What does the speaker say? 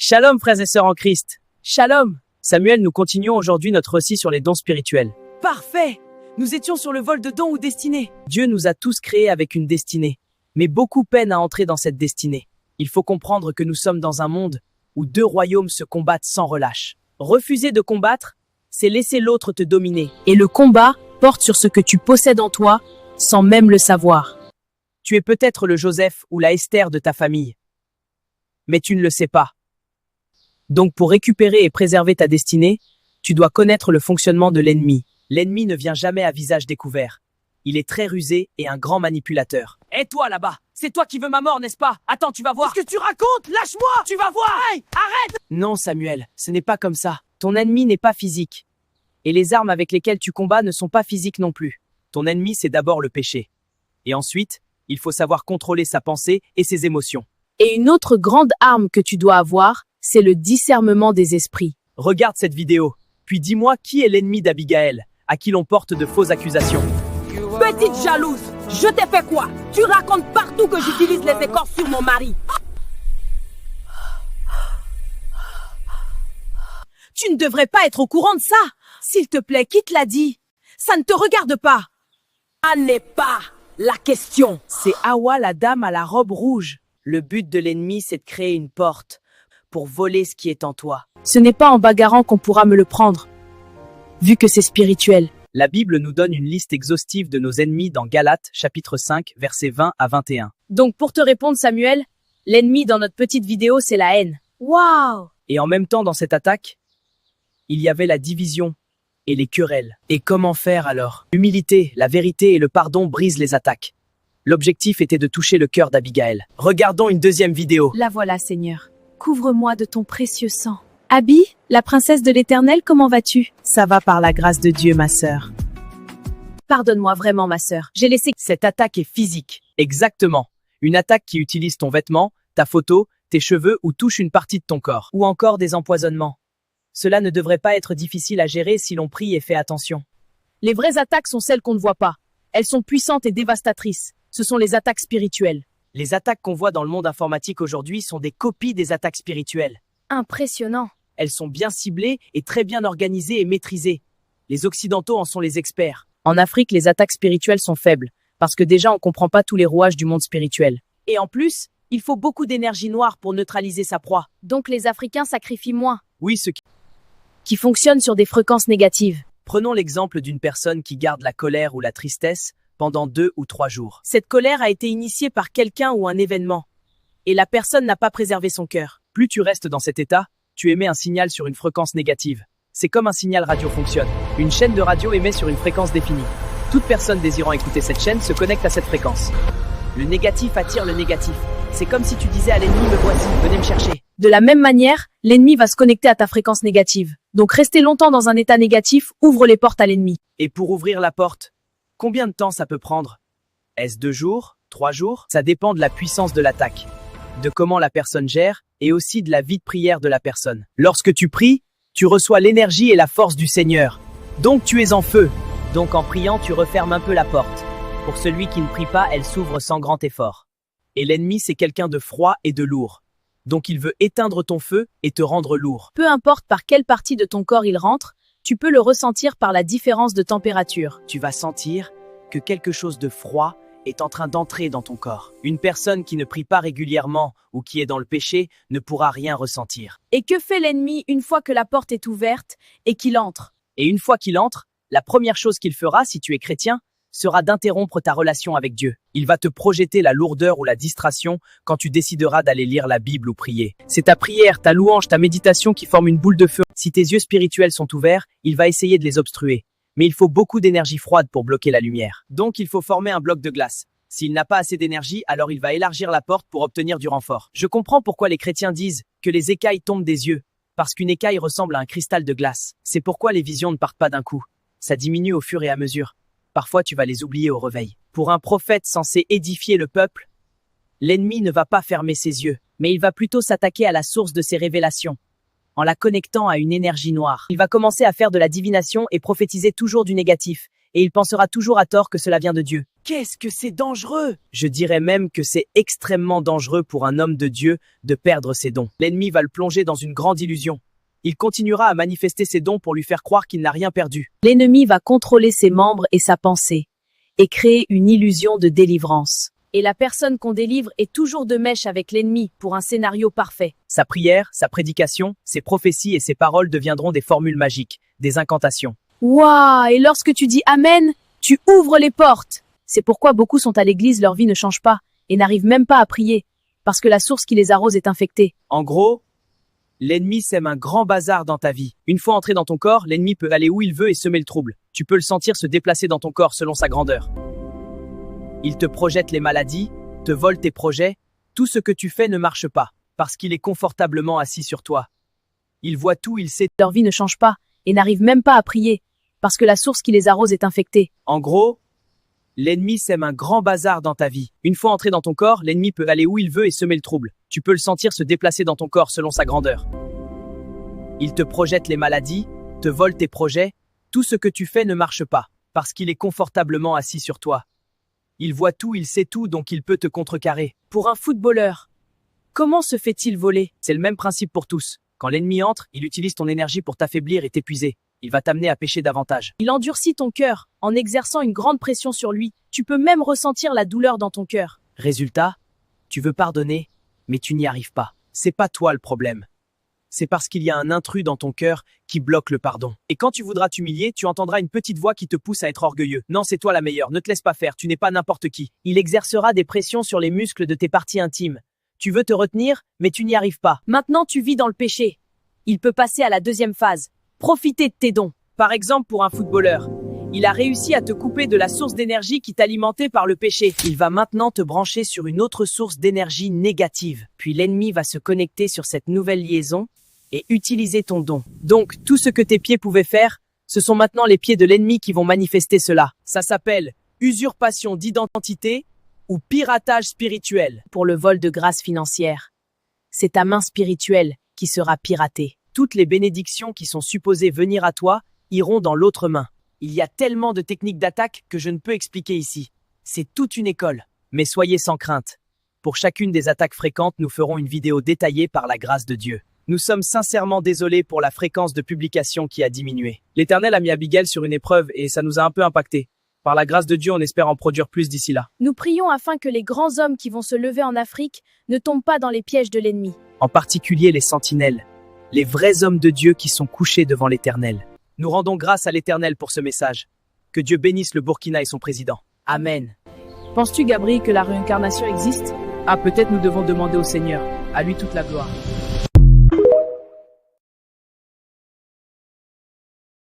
Shalom frères et sœurs en Christ. Shalom. Samuel, nous continuons aujourd'hui notre récit sur les dons spirituels. Parfait! Nous étions sur le vol de dons ou destinée. Dieu nous a tous créés avec une destinée, mais beaucoup peinent à entrer dans cette destinée. Il faut comprendre que nous sommes dans un monde où deux royaumes se combattent sans relâche. Refuser de combattre, c'est laisser l'autre te dominer. Et le combat porte sur ce que tu possèdes en toi, sans même le savoir. Tu es peut-être le Joseph ou la Esther de ta famille, mais tu ne le sais pas. Donc pour récupérer et préserver ta destinée, tu dois connaître le fonctionnement de l'ennemi. L'ennemi ne vient jamais à visage découvert. Il est très rusé et un grand manipulateur. Et toi là-bas, c'est toi qui veux ma mort, n'est-ce pas? Attends, tu vas voir. Qu'est-ce que tu racontes? Lâche-moi! Tu vas voir! Hey, arrête! Non Samuel, ce n'est pas comme ça. Ton ennemi n'est pas physique. Et les armes avec lesquelles tu combats ne sont pas physiques non plus. Ton ennemi, c'est d'abord le péché. Et ensuite, il faut savoir contrôler sa pensée et ses émotions. Et une autre grande arme que tu dois avoir, c'est le discernement des esprits. Regarde cette vidéo, puis dis-moi qui est l'ennemi d'Abigaël, à qui l'on porte de fausses accusations. Petite jalouse, je t'ai fait quoi? Tu racontes partout que j'utilise les écorces sur mon mari. Tu ne devrais pas être au courant de ça. S'il te plaît, qui te l'a dit? Ça ne te regarde pas. Ça n'est pas la question. C'est Hawa, la dame à la robe rouge. Le but de l'ennemi, c'est de créer une porte pour voler ce qui est en toi. Ce n'est pas en bagarrant qu'on pourra me le prendre, vu que c'est spirituel. La Bible nous donne une liste exhaustive de nos ennemis dans Galates, chapitre 5, versets 20 à 21. Donc pour te répondre, Samuel, l'ennemi dans notre petite vidéo, c'est la haine. Waouh! Et en même temps, dans cette attaque, il y avait la division et les querelles. Et comment faire alors? L'humilité, la vérité et le pardon brisent les attaques. L'objectif était de toucher le cœur d'Abigaël. Regardons une deuxième vidéo. La voilà, Seigneur. Couvre-moi de ton précieux sang. Abi, la princesse de l'Éternel, comment vas-tu? Ça va par la grâce de Dieu, ma sœur. Pardonne-moi vraiment, ma sœur. J'ai laissé... Cette attaque est physique. Exactement. Une attaque qui utilise ton vêtement, ta photo, tes cheveux ou touche une partie de ton corps. Ou encore des empoisonnements. Cela ne devrait pas être difficile à gérer si l'on prie et fait attention. Les vraies attaques sont celles qu'on ne voit pas. Elles sont puissantes et dévastatrices. Ce sont les attaques spirituelles. Les attaques qu'on voit dans le monde informatique aujourd'hui sont des copies des attaques spirituelles. Impressionnant. Elles sont bien ciblées et très bien organisées et maîtrisées. Les Occidentaux en sont les experts. En Afrique, les attaques spirituelles sont faibles, parce que déjà on ne comprend pas tous les rouages du monde spirituel. Et en plus, il faut beaucoup d'énergie noire pour neutraliser sa proie. Donc les Africains sacrifient moins. Oui, ce qui fonctionne sur des fréquences négatives. Prenons l'exemple d'une personne qui garde la colère ou la tristesse pendant 2 ou 3 jours. Cette colère a été initiée par quelqu'un ou un événement. Et la personne n'a pas préservé son cœur. Plus tu restes dans cet état, tu émets un signal sur une fréquence négative. C'est comme un signal radio fonctionne. Une chaîne de radio émet sur une fréquence définie. Toute personne désirant écouter cette chaîne se connecte à cette fréquence. Le négatif attire le négatif. C'est comme si tu disais à l'ennemi, me voici, venez me chercher. De la même manière, l'ennemi va se connecter à ta fréquence négative. Donc rester longtemps dans un état négatif ouvre les portes à l'ennemi. Et pour ouvrir la porte, combien de temps ça peut prendre? Est-ce 2 jours? 3 jours? Ça dépend de la puissance de l'attaque, de comment la personne gère et aussi de la vie de prière de la personne. Lorsque tu pries, tu reçois l'énergie et la force du Seigneur. Donc tu es en feu. Donc en priant, tu refermes un peu la porte. Pour celui qui ne prie pas, elle s'ouvre sans grand effort. Et l'ennemi, c'est quelqu'un de froid et de lourd. Donc il veut éteindre ton feu et te rendre lourd. Peu importe par quelle partie de ton corps il rentre, tu peux le ressentir par la différence de température. Tu vas sentir que quelque chose de froid est en train d'entrer dans ton corps. Une personne qui ne prie pas régulièrement ou qui est dans le péché ne pourra rien ressentir. Et que fait l'ennemi une fois que la porte est ouverte et qu'il entre? Et une fois qu'il entre, la première chose qu'il fera si tu es chrétien sera d'interrompre ta relation avec Dieu. Il va te projeter la lourdeur ou la distraction quand tu décideras d'aller lire la Bible ou prier. C'est ta prière, ta louange, ta méditation qui forment une boule de feu. Si tes yeux spirituels sont ouverts, il va essayer de les obstruer. Mais il faut beaucoup d'énergie froide pour bloquer la lumière. Donc il faut former un bloc de glace. S'il n'a pas assez d'énergie, alors il va élargir la porte pour obtenir du renfort. Je comprends pourquoi les chrétiens disent que les écailles tombent des yeux. Parce qu'une écaille ressemble à un cristal de glace. C'est pourquoi les visions ne partent pas d'un coup. Ça diminue au fur et à mesure. Parfois, tu vas les oublier au réveil. Pour un prophète censé édifier le peuple, l'ennemi ne va pas fermer ses yeux, mais il va plutôt s'attaquer à la source de ses révélations, en la connectant à une énergie noire. Il va commencer à faire de la divination et prophétiser toujours du négatif, et il pensera toujours à tort que cela vient de Dieu. Qu'est-ce que c'est dangereux! Je dirais même que c'est extrêmement dangereux pour un homme de Dieu de perdre ses dons. L'ennemi va le plonger dans une grande illusion. Il continuera à manifester ses dons pour lui faire croire qu'il n'a rien perdu. L'ennemi va contrôler ses membres et sa pensée, et créer une illusion de délivrance. Et la personne qu'on délivre est toujours de mèche avec l'ennemi pour un scénario parfait. Sa prière, sa prédication, ses prophéties et ses paroles deviendront des formules magiques, des incantations. Waouh! Et lorsque tu dis Amen, tu ouvres les portes. C'est pourquoi beaucoup sont à l'église, leur vie ne change pas, et n'arrivent même pas à prier, parce que la source qui les arrose est infectée. En gros, l'ennemi sème un grand bazar dans ta vie. Une fois entré dans ton corps, l'ennemi peut aller où il veut et semer le trouble. Tu peux le sentir se déplacer dans ton corps selon sa grandeur. Il te projette les maladies, te vole tes projets. Tout ce que tu fais ne marche pas, parce qu'il est confortablement assis sur toi. Il voit tout, il sait. Leur vie ne change pas, et n'arrivent même pas à prier, parce que la source qui les arrose est infectée. En gros, l'ennemi sème un grand bazar dans ta vie. Une fois entré dans ton corps, l'ennemi peut aller où il veut et semer le trouble. Tu peux le sentir se déplacer dans ton corps selon sa grandeur. Il te projette les maladies, te vole tes projets. Tout ce que tu fais ne marche pas, parce qu'il est confortablement assis sur toi. Il voit tout, il sait tout, donc il peut te contrecarrer. Pour un footballeur, comment se fait-il voler? C'est le même principe pour tous. Quand l'ennemi entre, il utilise ton énergie pour t'affaiblir et t'épuiser. Il va t'amener à pécher davantage. Il endurcit ton cœur, en exerçant une grande pression sur lui. Tu peux même ressentir la douleur dans ton cœur. Résultat, tu veux pardonner, mais tu n'y arrives pas. C'est pas toi le problème. C'est parce qu'il y a un intrus dans ton cœur qui bloque le pardon. Et quand tu voudras t'humilier, tu entendras une petite voix qui te pousse à être orgueilleux. Non, c'est toi la meilleure, ne te laisse pas faire, tu n'es pas n'importe qui. Il exercera des pressions sur les muscles de tes parties intimes. Tu veux te retenir, mais tu n'y arrives pas. Maintenant, tu vis dans le péché. Il peut passer à la deuxième phase. Profiter de tes dons. Par exemple, pour un footballeur, il a réussi à te couper de la source d'énergie qui t'alimentait par le péché. Il va maintenant te brancher sur une autre source d'énergie négative. Puis l'ennemi va se connecter sur cette nouvelle liaison et utiliser ton don. Donc, tout ce que tes pieds pouvaient faire, ce sont maintenant les pieds de l'ennemi qui vont manifester cela. Ça s'appelle usurpation d'identité ou piratage spirituel. Pour le vol de grâce financière, c'est ta main spirituelle qui sera piratée. Toutes les bénédictions qui sont supposées venir à toi iront dans l'autre main. Il y a tellement de techniques d'attaque que je ne peux expliquer ici. C'est toute une école. Mais soyez sans crainte. Pour chacune des attaques fréquentes, nous ferons une vidéo détaillée par la grâce de Dieu. Nous sommes sincèrement désolés pour la fréquence de publication qui a diminué. L'Éternel a mis Abigail sur une épreuve et ça nous a un peu impacté. Par la grâce de Dieu, on espère en produire plus d'ici là. Nous prions afin que les grands hommes qui vont se lever en Afrique ne tombent pas dans les pièges de l'ennemi. En particulier les sentinelles, les vrais hommes de Dieu qui sont couchés devant l'Éternel. Nous rendons grâce à l'Éternel pour ce message. Que Dieu bénisse le Burkina et son président. Amen. Penses-tu, Gabriel, que la réincarnation existe? Ah, peut-être nous devons demander au Seigneur. À lui toute la gloire.